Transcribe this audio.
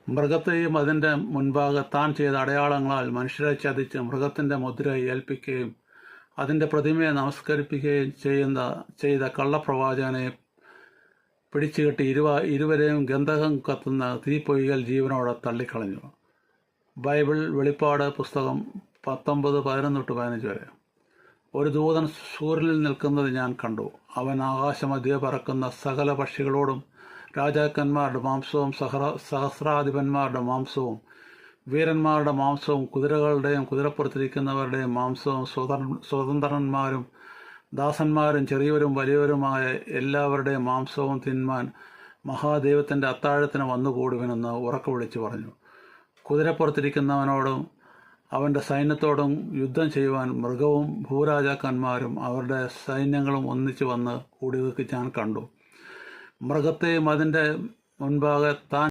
മൃഗത്തെയും അതിൻ്റെ മുൻപാകെ താൻ ചെയ്ത അടയാളങ്ങളാൽ മനുഷ്യരെ ചതിച്ച് മൃഗത്തിൻ്റെ മുദ്ര ഏൽപ്പിക്കുകയും അതിൻ്റെ പ്രതിമയെ നമസ്കരിപ്പിക്കുകയും ചെയ്ത കള്ളപ്രവാചകനെ പിടിച്ചുകെട്ടി ഇരുവരെയും ഗന്ധകം കത്തുന്ന തീപ്പൊയ്കൽ ജീവനോടെ തള്ളിക്കളഞ്ഞു. ബൈബിൾ വെളിപ്പാട് പുസ്തകം 19:11-15 വരെ. ഒരു ദൂതൻ സൂര്യനിൽ നിൽക്കുന്നത് ഞാൻ കണ്ടു. അവൻ ആകാശമധ്യേ പറക്കുന്ന സകല പക്ഷികളോടും രാജാക്കന്മാരുടെ മാംസവും സഹസ്രാധിപന്മാരുടെ മാംസവും വീരന്മാരുടെ മാംസവും കുതിരകളുടെയും കുതിരപ്പുറത്തിരിക്കുന്നവരുടെയും മാംസവും സ്വതന്ത്രന്മാരും ദാസന്മാരും ചെറിയവരും വലിയവരുമായ എല്ലാവരുടെയും മാംസവും തിന്മാൻ മഹാദൈവത്തിൻ്റെ അത്താഴത്തിന് വന്നുകൂടുവനെന്ന് ഉറക്കെ വിളിച്ചു പറഞ്ഞു. കുതിരപ്പുറത്തിരിക്കുന്നവനോടും അവൻ്റെ സൈന്യത്തോടും യുദ്ധം ചെയ്യുവാൻ മൃഗവും ഭൂരാജാക്കന്മാരും അവരുടെ സൈന്യങ്ങളും ഒന്നിച്ചു വന്ന് കൂടിയത് ഞാൻ കണ്ടു. മൃഗത്തെയും അതിൻ്റെ മുൻപാകെ താൻ